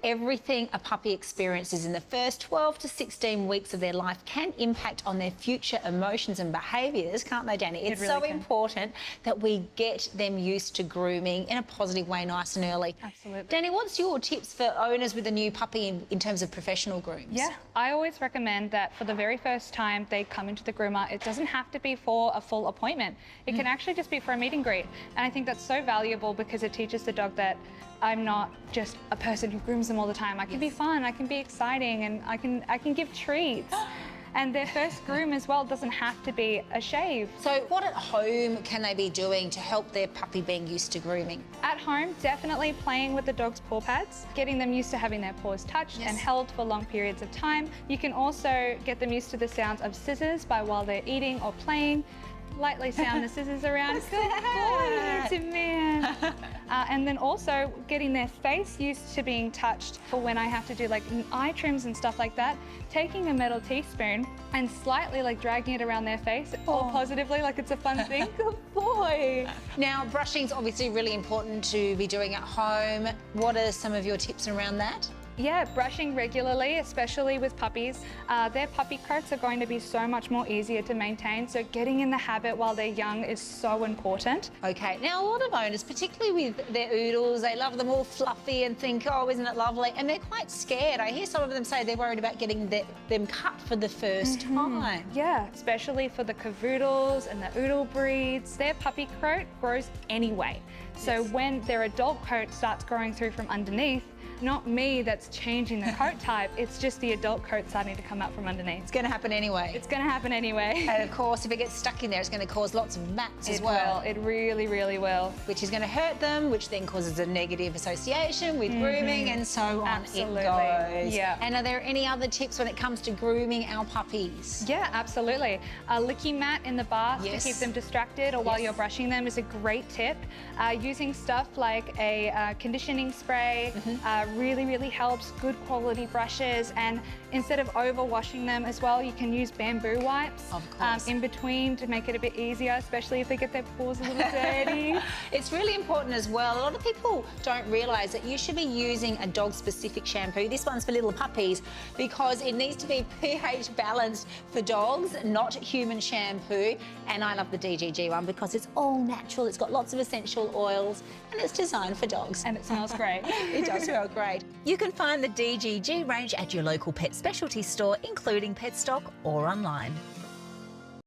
everything a puppy experiences in the first 12 to 16 weeks of their life can impact on their future emotions and behaviours, can't they, Danny? It's really so can. important that we get them used to grooming in a positive way, nice and early. Absolutely. Danny, what's your tips for owners with a new puppy in terms of professional grooms? Yeah, I always recommend that for the very first time they come into the groomer, it doesn't have to be for a full appointment. It can actually just be for a meet and greet. And I think that's so valuable because it teaches the dog that I'm not just a person who grooms them all the time. I can be fun, I can be exciting, and I can give treats. And their first groom as well doesn't have to be a shave. So what at home can they be doing to help their puppy being used to grooming? At home, definitely playing with the dog's paw pads, getting them used to having their paws touched and held for long periods of time. You can also get them used to the sounds of scissors while they're eating or playing. Lightly sound the scissors around. Good boy, it's a man. And then also getting their face used to being touched for when I have to do like eye trims and stuff like that. Taking a metal teaspoon and slightly like dragging it around their face, all positively, like it's a fun thing. Good boy. Now, brushing's obviously really important to be doing at home. What are some of your tips around that? Yeah, brushing regularly, especially with puppies. Their puppy coats are going to be so much more easier to maintain, so getting in the habit while they're young is so important. Okay, now a lot of owners, particularly with their oodles, they love them all fluffy and think, oh, isn't it lovely? And they're quite scared. I hear some of them say they're worried about getting them cut for the first time. Yeah, especially for the cavoodles and the oodle breeds. Their puppy coat grows anyway. So when their adult coat starts growing through from underneath, not me that's changing the coat type, it's just the adult coat starting to come out from underneath. It's going to happen anyway. It's going to happen anyway. And of course, if it gets stuck in there, it's going to cause lots of mats as well. It really, really will. Which is going to hurt them, which then causes a negative association with grooming, and so on Absolutely. it goes. Yeah. And are there any other tips when it comes to grooming our puppies? Yeah, absolutely. A licky mat in the bath Yes. to keep them distracted or while you're brushing them is a great tip. Using stuff like a conditioning spray really, really helps. Good quality brushes, and instead of over washing them as well, you can use bamboo wipes in between to make it a bit easier, especially if they get their paws a little dirty. It's really important as well. A lot of people don't realise that you should be using a dog-specific shampoo. This one's for little puppies because it needs to be pH balanced for dogs, not human shampoo. And I love the DGG one because it's all natural. It's got lots of essential oils and it's designed for dogs. And it smells great. It does smell great. You can find the DGG range at your local pet specialty store, including Petstock or online.